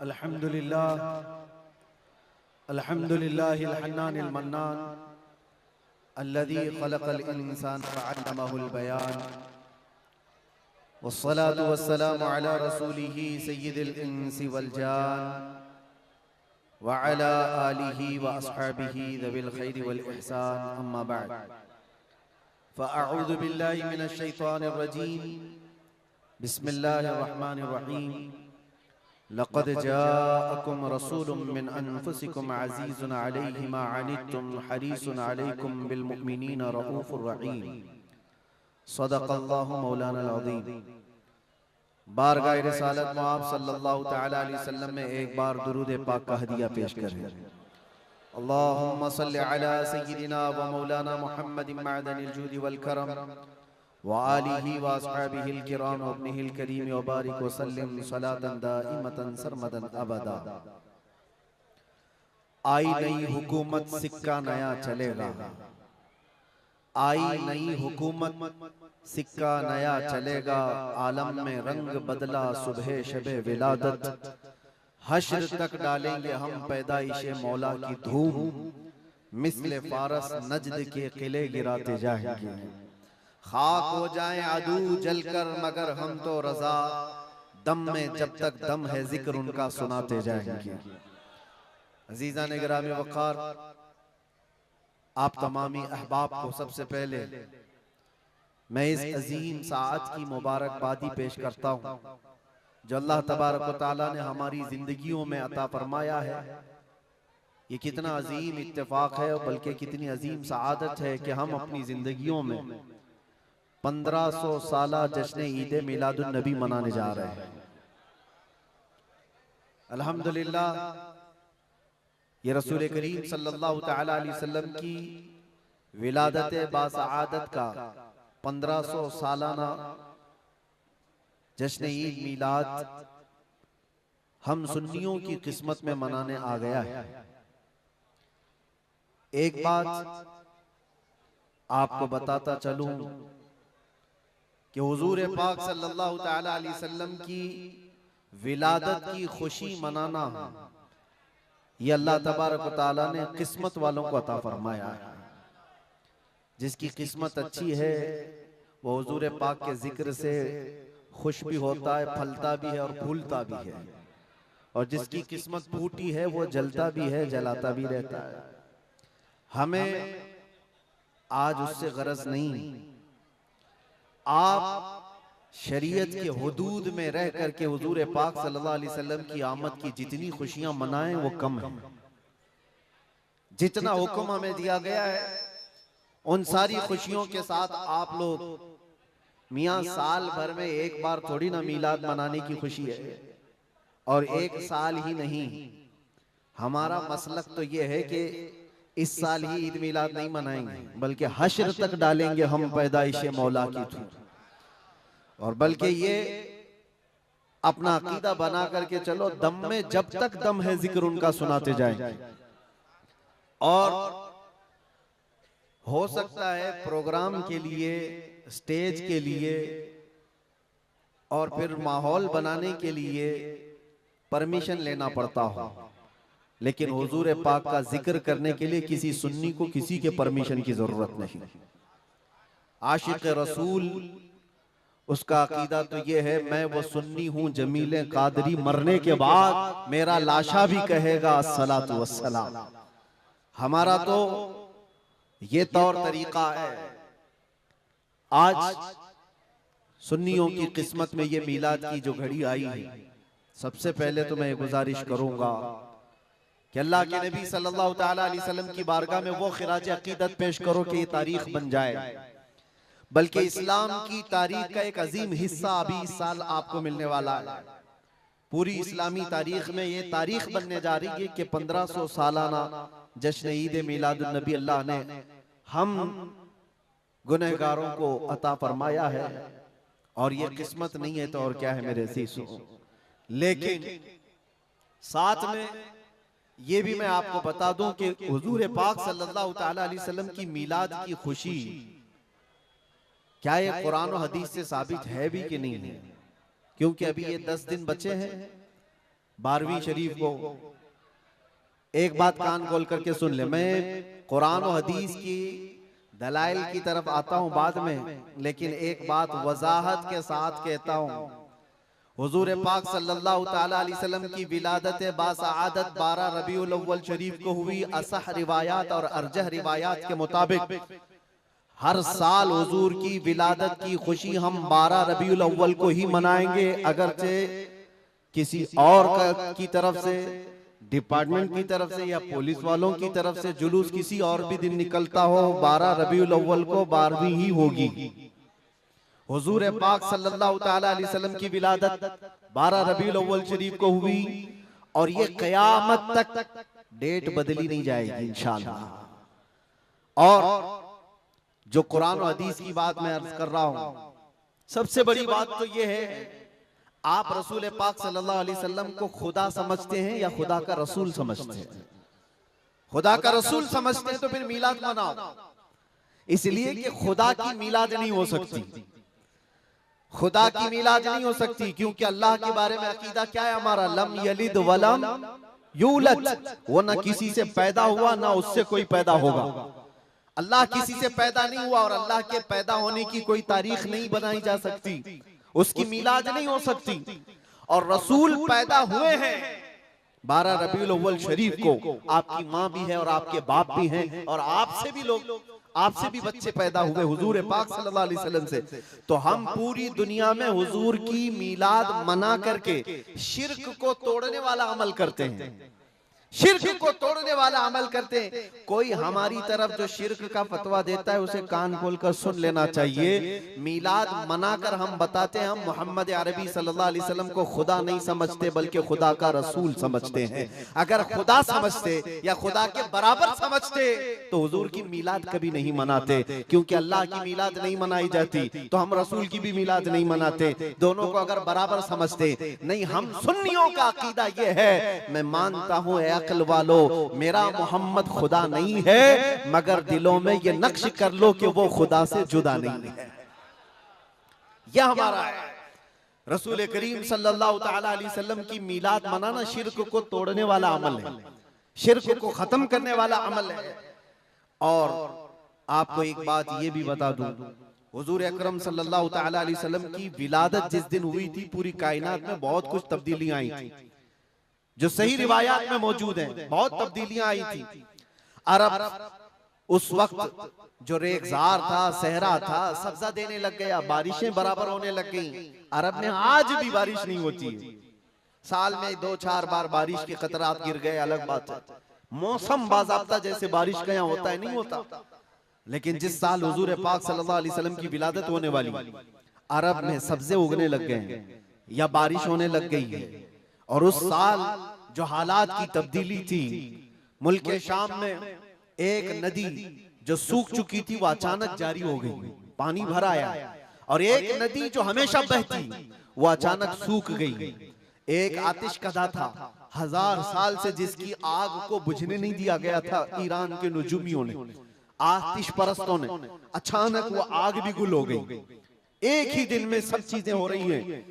अल्हम्दुलिल्लाह अल्हम्दुलिल्लाहिल हन्नानिल मन्नान अल्लज़ी खलक़ल इंसान वअल्लमहुल बयान वस्सलातु वस्सलामु अला रसूलिही सय्यिदिल इंसी वल जान व अला आलिही व अस्हाबिही ज़विल खैरि वल इहसान अम्मा बअद फ़अऊज़ु बिल्लाहि मिनश शैतानिर रजीम बिस्मिल्लाहिर रहमानिर रहीम लक़द जाअकुम रसूलुम मिन अनफुसिकुम अज़ीज़ुन अलैहि मा अनित्तुम हरीसुन अलैकुम बिल मुमिनीना रऊफ़ुर रहीम सदक़ल्लाहु मौलाना अज़ीम। बारगाह रिसालत में आप सल्लल्लाहु तआला अलैहि वसल्लम में एक बार दुरूद पाक का हदिया पेश करें। अल्लाहुम्मा सल्लि अला सय्यिदिना व मौलाना मुहम्मदिन मअदनिल जूदि वल करम व आलिही व अस्हाबिहिल किराम व इब्निहिल करीम व बारिक व सल्लिम सलातन दाइमतन सरमदन अबदा। आई नई हुकूमत सिक्का नया चलेगा, आई नई हुकूमत सिक्का नया चलेगा, आलम में रंग बदला सुबह शबे विलादत, हश्र तक डालेंगे हम पैदाइशे मौला की धूम, मिस्ले फारस नजद के किले गिराते जाएंगे, खाक हो जाएं अदू जलकर मगर हम तो रजा, दम में जब तक दम है जिक्र उनका सुनाते जाएंगे। अजीज़ा ने गिरामी वक़ार, आप तमामी अहबाब को सबसे पहले मैं इस अजीम साअत की मुबारकबादी पेश करता हूँ जो अल्लाह तबारक व तआला ने हमारी जिंदगियों में अता फरमाया है। ये कितना अजीम इत्तेफाक है और बल्कि कितनी अजीम सआदत है कि हम अपनी जिंदगियों में 1500 साला जश्न ईद मिलादुन नबी मनाने जा रहे हैं। अल्हम्दुलिल्लाह, ये रसूल करीम सल्लल्लाहु तआला अलैहि वसल्लम की विलादत बासआदत का 1500 सालाना जश्न ईद मिलाद हम सुन्नियों की किस्मत में मनाने आ गया है। एक बात आपको बताता चलूं कि हुजूर पाक सल्लल्लाहु तआला अलैहि वसल्लम की विलादत की खुशी मनाना ये अल्लाह तबारक व तआला ने किस्मत वालों को अता फरमाया है। जिसकी किस्मत अच्छी है वो हुजूर पाक के जिक्र से खुश भी होता है, फलता भी है और फूलता भी है, और जिसकी किस्मत फूटी है वो जलता भी है, जलाता भी रहता है। हमें आज उससे गरज नहीं, आप शरीयत के हुदूद में रह करके हुजूर पाक सल्लल्लाहु अलैहि वसल्लम की आमद की जितनी खुशियां मनाएं वो कम है। जितना हुक्म हमें दिया गया है उन सारी खुशियों के साथ आप लोग मियां साल भर में एक बार थोड़ी ना मीलाद मनाने की खुशी है, और एक साल ही नहीं, हमारा मसलक तो ये है कि इस साल ही ईद मिलाद नहीं मनाएंगे बल्कि हश्र तक डालेंगे हम पैदाइशे मौला की धूम, और बल्कि ये अपना अकीदा बना करके चलो दम में जब तक दम है जिक्र उनका सुनाते जाएंगे। और हो सकता है प्रोग्राम के लिए, स्टेज के लिए और फिर माहौल बनाने के लिए परमिशन लेना पड़ता हो, लेकिन हुजूर पाक का जिक्र करने के लिए किसी सुन्नी को किसी के परमिशन की जरूरत नहीं। आशिक रसूल उसका अकीदा तो ये है, मैं वो सुन्नी हूं जमीले कादरी, मरने के बाद मेरा लाशा भी कहेगा अस्सलातु वस्सलाम। हमारा तो ये तौर तरीका है। आज सुन्नियों की किस्मत में ये मीलाद की जो घड़ी आई है, सबसे पहले तो मैं गुजारिश करूंगा कि अल्लाह के नबी सल्लल्लाहु तआला अलैहि वसल्लम की बारगाह में वो खिराज अकीदत पेश करो कि ये तारीख बन जाए, बल्कि इस्लाम की तारीख का एक अजीम हिस्सा अभी इस साल आपको मिलने वाला है। पूरी इस्लामी तारीख में ये तारीख बनने जा रही है कि 1500 सालाना जश्न ईद मिलादुन नबी अल्लाह ने हम गुनहगारों को अता फरमाया है, और ये किस्मत नहीं है तो और क्या है मेरे अज़ीज़ों। लेकिन साथ में ये भी मैं आपको बता दूं कि हुजूर पाक सल्लल्लाहु तआला अलैहि वसल्लम की मीलाद की खुशी क्या ये कुरान और हदीस से साबित है भी कि नहीं है, क्योंकि अभी ये 10 दिन बचे हैं, 12वीं शरीफ को एक बात कान खोल करके सुन ले। मैं कुरान और हदीस की दलाइल की तरफ आता हूं बाद में, लेकिन एक बात वजाहत के साथ कहता हूं। हुजूर पाक सल्लल्लाहु ताला अलैहि वसल्लम की विलादत बासआदत 12 रबीउल अव्वल शरीफ को हुई। असह रिवायात और अरजह रिवायात के मुताबिक हर साल हुजूर की विलादत की खुशी हम 12 रबीउल अव्वल को ही मनाएंगे, अगरचे किसी और की तरफ से, डिपार्टमेंट की तरफ से या पुलिस वालों की तरफ से जुलूस किसी और भी दिन निकलता हो, 12 रबीउल अव्वल को 12वीं ही होगी। हुजूर पाक सल्लल्लाहु ताला अलैहि वसल्लम की विलादत 12 रबीउल अव्वल शरीफ को हुई और ये कयामत तक डेट बदली नहीं जाएगी इंशाअल्लाह। और जो कुरान और हदीस की बात मैं अर्ज कर रहा हूं, सबसे बड़ी बात तो ये है, आप रसूल पाक सल्लल्लाहु अलैहि वसल्लम को खुदा समझते हैं या खुदा का रसूल समझते हैं? खुदा का रसूल समझते हैं तो फिर मिलाद मनाओ, इसलिए कि खुदा की मिलाद नहीं हो सकती। खुदा की मिलाद नहीं हो सकती क्योंकि अल्लाह के बारे में अकीदा क्या है हमारा? लम यलिद वलम यूलद, वो ना किसी से पैदा हुआ ना उससे कोई पैदा होगा। अल्लाह किसी से पैदा नहीं हुआ और अल्लाह के पैदा होने की कोई तारीख नहीं बनाई जा सकती, उसकी मिलाद नहीं हो सकती। और रसूल पैदा हुए हैं 12 रबीउल अव्वल शरीफ को। आपकी माँ भी है और आपके बाप भी हैं और आपसे भी लोग, आपसे भी बच्चे पैदा हुए हुजूर पाक सल्लल्लाहु अलैहि वसल्लम से। तो हम पूरी दुनिया में हुजूर की मिलाद मना करके शिर्क को तोड़ने वाला अमल करते हैं, शिर्क को तोड़ने वाला अमल करते हैं। कोई हमारी तरफ जो शिर्क का फतवा देता है उसे कान खोलकर सुन लेना चाहिए। मिलाद मनाकर हम बताते हैं हम मोहम्मद अरबी सल्लल्लाहु अलैहि वसल्लम को खुदा नहीं समझते बल्कि खुदा का रसूल समझते हैं। अगर खुदा समझते या खुदा के बराबर समझते तो हुजूर की मिलाद कभी नहीं मनाते, क्योंकि अल्लाह की मिलाद नहीं मनाई जाती तो हम रसूल की भी मिलाद नहीं मनाते। दोनों को अगर बराबर समझते नहीं, हम सुन्नियों का अकीदा यह है, मैं मानता हूं अक्ल वालो मेरा मोहम्मद खुदा नहीं है, मगर दिलों में ये नक्श कर लो कि वो खुदा से जुदा नहीं है। यह हमारा है। रसूल करीम सल्लल्लाहु ताला अलैहि वसल्लम की मिलाद मनाना शिर्क को तोड़ने वाला अमल है, शिर्क को खत्म करने वाला अमल है। और आपको एक बात ये भी बता दूं, हुजूर अकरम सल्लल्लाहु ताला अलैहि वसल्लम की विलादत जिस दिन हुई थी पूरी कायनात में बहुत कुछ तब्दीलियां आई थी, जो सही रिवायात में मौजूद हैं। बहुत तब्दीलियां आई थी। अरब उस वक्त जो रेगजार था, सहरा था, सब्जा देने लग गया, बारिशें बराबर होने लग गई। अरब में आज भी बारिश नहीं होती है, साल में 2-4 बार बारिश के खतरात गिर गए, अलग बात है। मौसम बाज़ाब्ता जैसे बारिश का यहाँ होता है नहीं होता। लेकिन जिस साल हुजूर पाक सल्लल्लाहु अलैहि वसल्लम की विलादत होने वाली, अरब में सब्जे उगने लग गए या बारिश होने लग गई है। और उस साल जो हालात की तब्दीली थी, मुल्क शाम में एक नदी जो सूख चुकी थी वो अचानक जारी हो गई, पानी भर आया। और एक नदी जो हमेशा बहती वो अचानक सूख गई। एक आतिशकदा था 1000 साल से जिसकी आग को बुझने नहीं दिया गया था ईरान के नुजूमियों ने, आतिश परस्तों ने, अचानक वो आग भी गुल हो गई। एक ही दिन में सब चीजें हो रही हैं।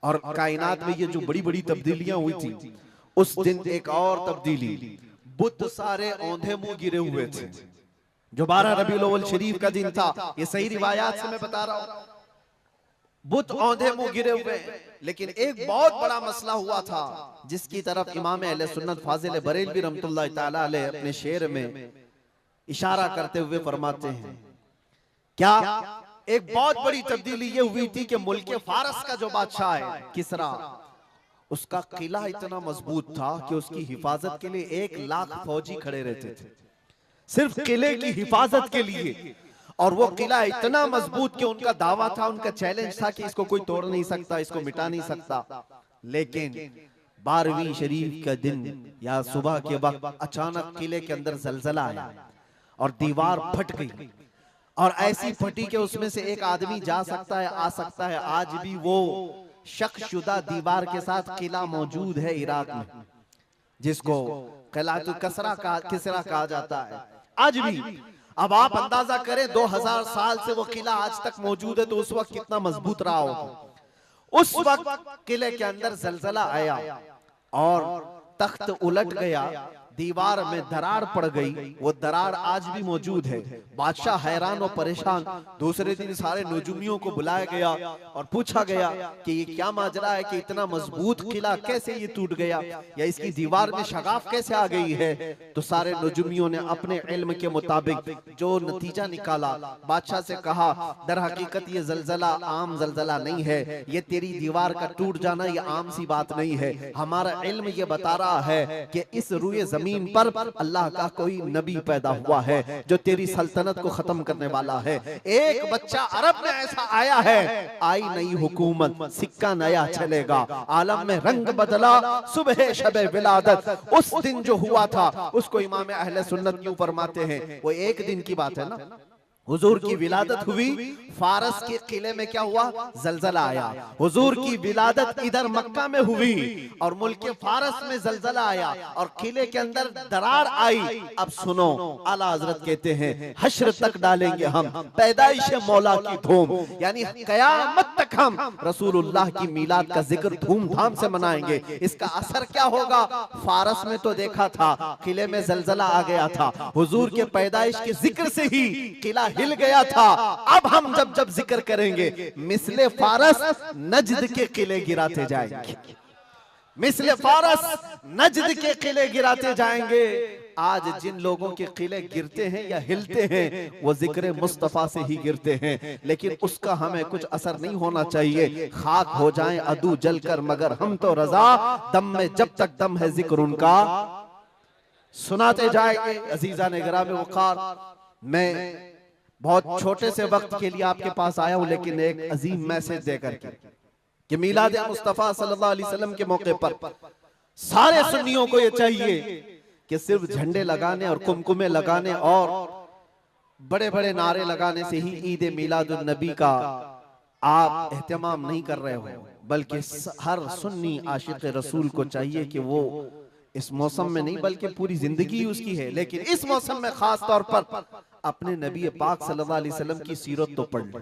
और कायनात में ये जो बड़ी बड़ी तब्दीलियां हुई थी, उस दिन एक और तब्दीली, बुत सारे औंधे मुंह गिरे हुए थे। जो 12 रबीउल अव्वल शरीफ का दिन था, ये सही रिवायात से मैं बता रहा हूं, बुत औंधे मुंह गिरे हुए। लेकिन एक बहुत बड़ा मसला हुआ था जिसकी तरफ इमाम अहले सुन्नत फाजिल बरेलवी रहमतुल्लाह ताला अलैह अपने शेर में इशारा करते हुए फरमाते हैं, क्या एक बहुत बड़ी तब्दीली ये हुई थी कि मुल्क फारस का जो बादशाह है किसरा, उसका किला इतना मजबूत था कि उसकी हिफाजत के लिए 1 लाख फौजी खड़े रहते थे, सिर्फ किले की हिफाजत के लिए। और वो किला इतना मजबूत कि उनका दावा था, उनका चैलेंज था कि इसको कोई तोड़ नहीं सकता, इसको मिटा नहीं सकता। लेकिन 12वीं शरीफ का दिन या सुबह के वक्त अचानक किले के अंदर जलजला आया और दीवार फट गई। और ऐसी फटी कि उसमें से एक आदमी जा सकता है, आ सकता है। आज भी वो शक्शुदा दीवार के साथ किला मौजूद है इराक में, जिसको किलातुल किसरा कहा जाता है आज भी। अब आप अंदाजा करें 2000 साल से वो किला आज तक मौजूद है, तो उस वक्त कितना मजबूत रहा होगा। उस वक्त किले के अंदर जलजला आया, और तख्त उलट गया, दीवार में दरार पड़ गई, वो दरार आज भी मौजूद है। बादशाह हैरान और परेशान। दूसरे दिन सारे नजूमियों को बुलाया गया और पूछा गया कि ये क्या माजरा है कि इतना मजबूत किला कैसे ये टूट गया, या इसकी दीवार में शगाफ कैसे आ गई है। तो सारे नजूमियों ने अपने इल्म के मुताबिक जो नतीजा निकाला, बादशाह से कहा दर हकीकत ये जलजला आम जलजला नहीं है, ये तेरी दीवार का टूट जाना ये आम सी बात नहीं है। हमारा इल्म ये बता रहा है कि इस रुए जमीन पर अल्लाह का कोई नबी पैदा हुआ है जो तेरी सल्तनत को खत्म करने वाला है। एक बच्चा अरब में ऐसा आया है, आई नई हुकूमत, सिक्का नया चलेगा, आलम में रंग बदला, सुबह शबे विलादत। उस दिन जो हुआ था उसको इमाम अहले सुन्नत क्यों फरमाते हैं, वो एक दिन की बात है ना। हुजूर की विलादत हुई, फारस के किले में क्या हुआ, जलजला आया। हुजूर की विलादत इधर मक्का में हुई और मुल्क फारस में जलजला आया और किले के अंदर दरार आई। अब सुनो, आला हजरत कहते हैं हश्र तक डालेंगे हम पैदाइश मौला की धूम, यानी कयामत तक हम रसूलुल्लाह की मिलाद का जिक्र धूमधाम से मनाएंगे। इसका असर क्या होगा, फारस में तो देखा था किले में जलजला आ गया था, हुजूर के पैदाइश के जिक्र से ही किला हिल गया था। अब हम जब जब जिक्र करेंगे मिसले फारस नजद के किले गिराते जाएंगे, मिसले फारस नजद के किले गिराते जाएंगे। आज जिन लोगों के किले गिरते हैं या हिलते हैं वो जिक्र मुस्तफा से ही गिरते हैं, लेकिन उसका हमें कुछ असर नहीं होना चाहिए। खाक हो जाएं अदू जलकर मगर हम तो रजा, दम में जब तक दम है जिक्र उनका सुनाते जाएंगे। अजीजा ने गिरामे वक़ार, मैं बहुत छोटे से वक्त के लिए आपके पास आया हूं, लेकिन एक अजीम मैसेज देकर के कि मिलाद मुस्तफा सल्लल्लाहु अलैहि वसल्लम के मौके पर सारे सुन्नियों को ये चाहिए कि सिर्फ झंडे लगाने और कुमकुमे लगाने और बड़े बड़े नारे लगाने से ही ईद मिलादुन नबी का आप एहतमाम नहीं कर रहे हो, बल्कि हर सुन्नी आशिक रसूल को चाहिए कि वो इस मौसम में नहीं बल्कि पूरी जिंदगी उसकी है, लेकिन इस मौसम में खास तौर पर अपने नबी पाक सल्लल्लाहु अलैहि वसल्लम की सीरत तो पढ़ ले,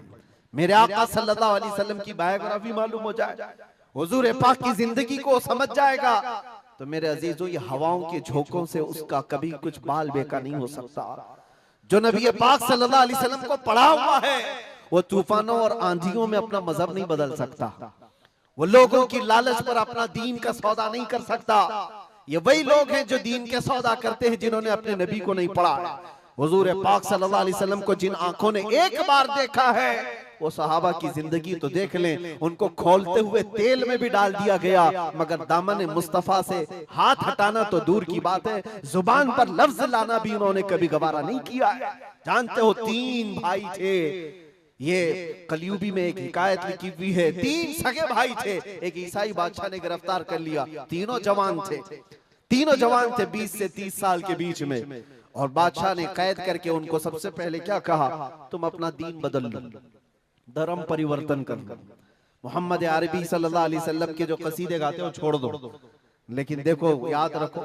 मेरे आका सल्लल्लाहु अलैहि वसल्लम की बायोग्राफी मालूम हो जाए, हुजूर पाक की जिंदगी को समझ जाएगा। तो मेरे अजीजों, ये हवाओं के झोंकों से उसका कभी कुछ बाल बेका नहीं हो सकता। जो नबी पाक सल्लल्लाहु अलैहि वसल्लम को पढ़ा हुआ है वो तूफानों और आंधियों में अपना मजहब नहीं बदल सकता, वो लोगों की लालच पर अपना दीन का सौदा नहीं कर सकता। ये वही लोग हैं जो दीन के सौदा करते हैं जिन्होंने अपने नबी को नहीं पढ़ा। हुजूर पाक सल्लल्लाहु अलैहि वसल्लम को जिन आंखों ने एक बार देखा है वो सहाबा की जिंदगी तो देख लें, उनको खोलते हुए तेल में भी डाल दिया गया, मगर दामन मुस्तफा से हाथ हटाना तो दूर की बात है, जुबान पर लफ्ज लाना भी उन्होंने कभी गवारा नहीं किया। जानते हो, 3 भाई थे, ये कलयुगी में एक हिकायत लिखी हुई है, 3 सगे भाई थे, एक ईसाई बादशाह ने गिरफ्तार कर लिया, तीनों जवान थे, 20 से 30 साल के बीच में, और बादशाह ने कैद करके उनको सबसे पहले क्या कहा, तुम अपना दीन बदल लो, धर्म परिवर्तन कर लो, मोहम्मद अरबी सल्लल्लाहु अलैहि वसल्लम के जो कसीदे गाते हो छोड़ दो। लेकिन देखो, याद रखो,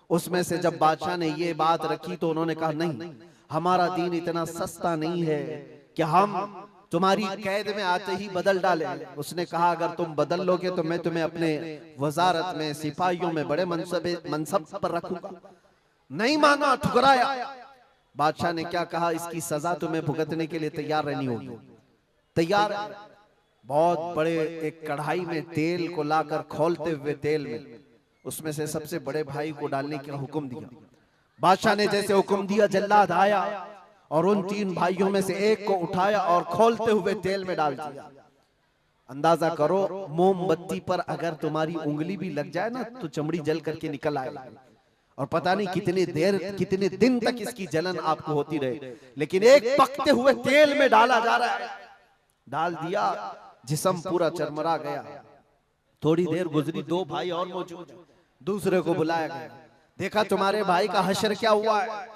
उसमें से जब बादशाह ने ये बात रखी तो उन्होंने कहा नहीं, हमारा दीन इतना सस्ता नहीं है कि हम तुम्हारी कैद में आते ही बदल डाले। उसने कहा अगर तुम बदल लोगे तो मैं तुम्हें अपने वजारत में सिपाहियों में बड़े मनसब पर रखूंगा। नहीं माना, ठुकराया। बादशाह ने क्या कहा, इसकी सजा तुम्हें भुगतने के लिए तैयार रहनी होगी। तैयार। बहुत बड़े एक कढ़ाई में तेल को लाकर खोलते हुए तेल में उसमें से सबसे बड़े भाई को डालने का हुक्म दिया। बादशाह ने जैसे हुक्म दिया, जल्लाद आया और उन 3 भाइयों में से एक को उठाया और खोलते हुए तेल में डाल दिया। अंदाजा करो, मोमबत्ती पर अगर तुम्हारी उंगली भी लग जाए ना तो चमड़ी जल करके निकल आएगी, और पता नहीं कितने दिन तक इसकी जलन आपको होती रहे। लेकिन एक पकते हुए तेल में डाला जा रहा है, डाल दिया, जिस्म पूरा चरमरा गया। थोड़ी देर गुजरी, 2 भाई और मौजूद, दूसरे को बुलाया गया, देखा तुम्हारे भाई का हश्र क्या हुआ है,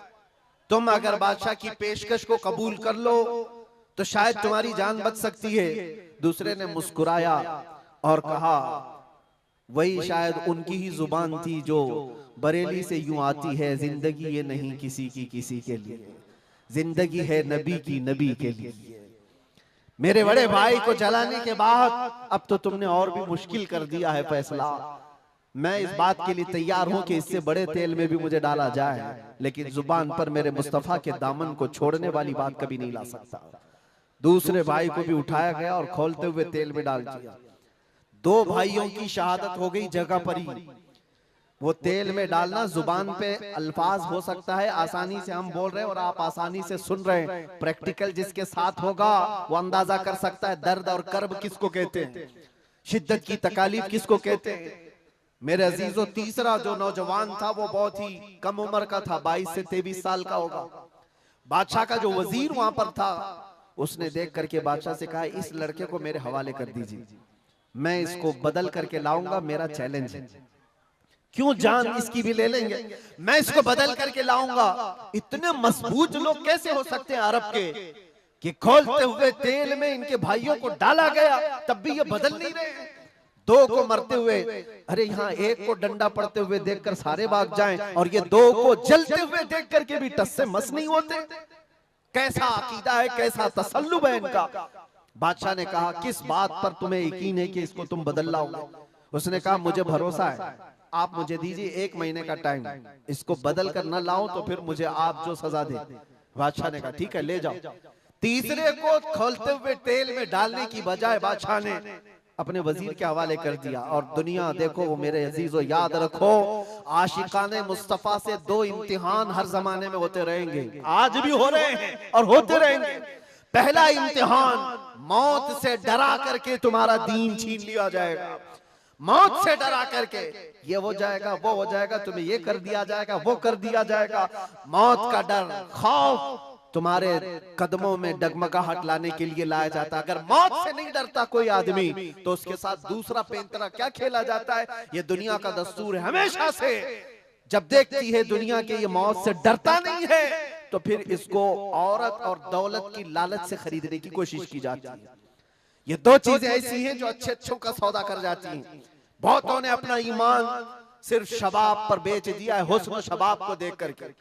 तुम अगर बादशाह की पेशकश को कबूल कर लो तो शायद तुम्हारी जान बच सकती है। दूसरे ने मुस्कुराया और कहा वही शायद उनकी ही जुबान थी जो बरेली से यूं आती है, जिंदगी ये नहीं किसी की किसी के लिए, जिंदगी है नबी की नबी के लिए। मेरे बड़े भाई को जलाने के बाद अब तो तुमने और भी मुश्किल कर दिया है फैसला। मैं इस बात के लिए तैयार हूं कि इससे बड़े तेल में भी मुझे डाला जाए, लेकिन जुबान पर मेरे मुस्तफा के दामन को छोड़ने वाली बात कभी नहीं ला सकता। दूसरे भाई को भी उठाया गया और खोलते हुए तेल में डाल दिया। दो भाइयों की शहादत हो गई जगह पर ही। वो तेल में डालना जुबान पे अल्फाज हो सकता है, आसानी से हम बोल रहे हैं और आप आसानी से सुन रहे हैं। प्रैक्टिकल जिसके साथ होगा वो अंदाजा कर सकता है दर्द और कर्ब किसको कहते हैं, शिद्दत की तकालीफ किसको कहते हैं। मेरे अजीजों, तीसरा जो नौजवान था वो बहुत ही कम उम्र का था, 22 से 23 साल का होगा। बादशाह का जो वजीर वहां पर था, उसने देख करके बादशाह से कहा, इस लड़के को मेरे हवाले कर दीजिए, मैं इसको बदल करके लाऊंगा, मेरा चैलेंज है। क्यों जान इसकी भी ले लेंगे, मैं इसको बदल करके लाऊंगा। इतने मजबूत लोग कैसे हो सकते हैं अरब के कि खोलते हुए तेल में इनके भाइयों को डाला गया, तब भी ये बदल नहीं रहे। दो को मरते हुए, अरे यहाँ एक को डंडा पड़ते हुए देखकर सारे भाग जाएं, और ये दो को जलते हुए देख करके भी टस से मस नहीं होते। कैसा अकीदा है, कैसा तसल्लुब है इनका। बादशाह ने कहा, किस बात पर तुम्हें यकीन है कि इसको तुम बदल लाओगे। उसने कहा, मुझे भरोसा है, आप मुझे दीजिए 1 महीने का टाइम, इसको बदल कर न लाऊं तो फिर मुझे आप जो सजा दे। बादशाह ने कहा, ठीक है, ले जाओ। तीसरे को खोलते हुए तेल में डालने की बजाय बादशाह ने अपने वजीर के हवाले कर दिया। और दुनिया देखो, वो मेरे अजीजों याद रखो, आशिकाने मुस्तफा से 2 इम्तिहान हर जमाने में होते रहेंगे, आज भी हो रहे हैं और होते रहेंगे। पहला इम्तिहान, मौत से डरा करके तुम्हारा दीन छीन लिया जाएगा। मौत से डरा करके ये हो जाएगा, वो हो जाएगा, तुम्हें ये कर दिया जाएगा, वो कर दिया जाएगा। मौत का डर, खौफ तुम्हारे कदमों में डगमगाहट लाने के लिए लाया जाता है। अगर मौत से नहीं डरता कोई आदमी, तो उसके साथ दूसरा पेंतरा क्या खेला जाता है। ये दुनिया का दस्तूर है, हमेशा से जब देखती है दुनिया के ये मौत से डरता नहीं है, तो फिर इसको औरत और दौलत की लालच से खरीदने की कोशिश की जाती है। ये 2 चीजें ऐसी हैं जो अच्छे अच्छों का सौदा कर जाती हैं। बहुतों ने अपना ईमान सिर्फ शबाब पर बेच दिया है, हुस्न शबाब को देख करके।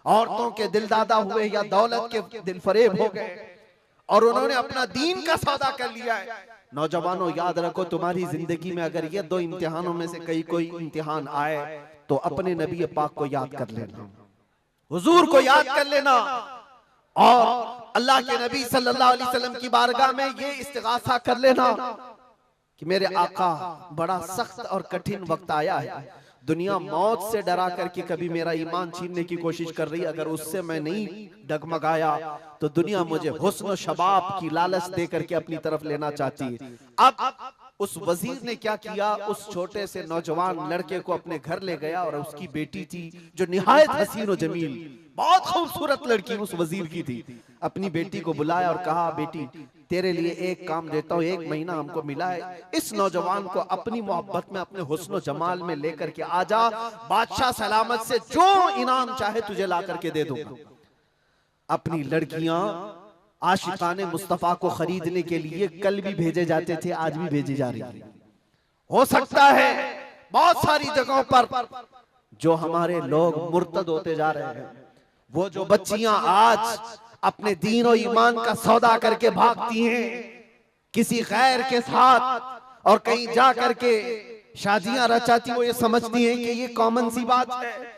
औरतों के दिल दादा हुए या दौलत के दिल फरेब हो गए, और उन्होंने अपना दीन का सौदा कर लिया है। नौजवानों, याद रखो, तुम्हारी जिंदगी में अगर ये 2 इम्तिहानों में से कोई इम्तिहान आए, तो अपने नबी पाक को याद कर लेना, हुजूर को याद कर लेना, और अल्लाह के नबी सल्लल्लाहु अलैहि वसल्लम की बारगाह में ये इस्तिगासा कर लेना कि मेरे आका, बड़ा सख्त और कठिन वक्त आया है। दुनिया मौत से डरा करके कभी मेरा ईमान छीनने की कोशिश कर रही है, अगर उससे मैं नहीं डगमगाया तो दुनिया मुझे हुस्न शबाब की लालच दे करके अपनी तरफ लेना चाहती है। अब उस वजीर ने क्या किया, उस छोटे से नौजवान लड़के को अपने घर ले गया, और उसकी बेटी थी जो निहायत हसीन और जमील, बहुत खूबसूरत लड़की उस वजीर की थी। अपनी बेटी को बुलाया और कहा, बेटी तेरे लिए एक काम देता हूँ, 1 महीना हमको मिला है, इस नौजवान को अपनी मोहब्बत में, अपने हुस्न जमाल में लेकर के आजा, बादशाह सलामत से जो इनाम चाहे तुझे ला करके दे दूंगा। अपनी लड़कियां आशिकाने मुस्तफा को खरीदने के लिए कल भी भेजे जाते थे, आज भी भेजी जा रही है। हो सकता है बहुत सारी जगहों पर जो हमारे लोग मुर्तद होते जा रहे हैं, वो जो बच्चियां आज अपने दीन और ईमान का सौदा करके भागती हैं किसी गैर के साथ, और कहीं जा करके शादियां रचाती, वो ये समझती हैं कि ये कॉमन सी बात है।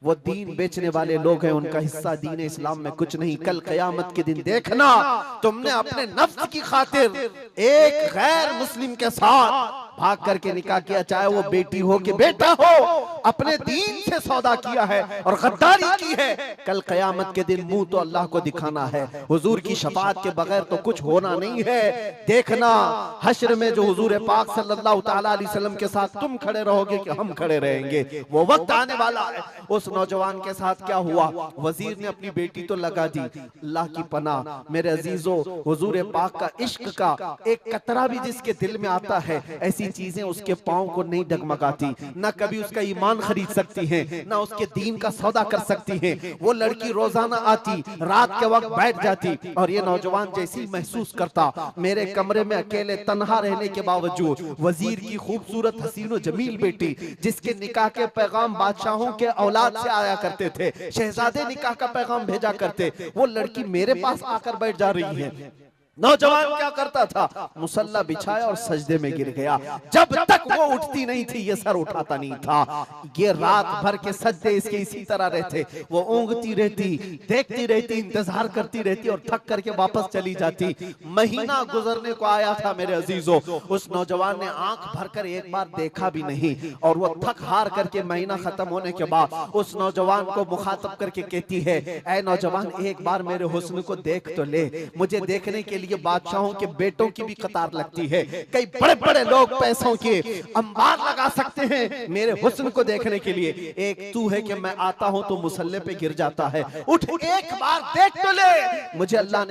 वो दीन बेचने वाले लोग हैं, उनका हिस्सा दीन इस्लाम में कुछ नहीं। कल कयामत के दिन देखना, तुमने अपने नफ्स की खातिर एक गैर मुस्लिम के साथ भाग करके निकाह किया, चाहे वो बेटी हो कि बेटा हो, अपने दीन से सौदा किया है और गद्दारी की है। कल कयामत के दिन मुंह तो अल्लाह को दिखाना है, हुजूर की शफाअत के बगैर तो कुछ होना नहीं है। देखना हश्र में जो हुजूर पाक सल्लल्लाहु ताला अलैहि वसल्लम के साथ तुम खड़े रहोगे कि हम खड़े रहेंगे, वो वक्त आने वाला है। उस नौजवान के साथ क्या हुआ, वजीर ने अपनी बेटी तो लगा दी, अल्लाह की पनाह मेरे अजीजों, हुजूर पाक का इश्क का एक कतरा भी जिसके दिल में आता है, ऐसी चीजें उसके पांव को नहीं डगमगाती, ना कभी उसका ईमान खरीद सकती हैं, ना उसके दीन का सौदा कर सकती हैं। वो लड़की रोजाना आती, रात के वक्त बैठ जाती, और ये नौजवान जैसी महसूस करता, मेरे कमरे में अकेले तन्हा रहने के बावजूद वजीर की खूबसूरत हसीन और जमील बेटी, जिसके निकाह के पैगाम बादशाहों के औलाद से आया करते थे, शहजादे निकाह का पैगाम भेजा करते, वो लड़की मेरे पास आकर बैठ जा रही है। नौजवान क्या करता था, मुसल्ला बिछाया और सजदे में गिर गया। जब तक वो उठती नहीं थी ये सर उठाता नहीं था। ये रात भर के सजदे इसके इसी तरह रहते। वो ऊँगती रहती, देखती रहती, इंतजार करती रहती और थक करके वापस चली जाती। महीना गुजरने को आया था मेरे अजीजों, उस नौजवान ने आंख भरकर एक बार देखा भी नहीं। और वो थक हार करके महीना खत्म होने के बाद उस नौजवान को मुखातब करके कहती है, ऐ नौजवान एक बार मेरे हुस्न को देख तो ले। मुझे देखने के लिए बादशाहों के बेटों की भी कतार लगती है, कई बड़े बड़े लोग पैसों के अंबार लगा सकते हैं मेरे हुस्न को देखने के लिए। एक तू है कि मैं आता हूं तो मुसल्ले पे गिर जाता है। उठ एक बार देख तो ले। मुझे अल्लाह ने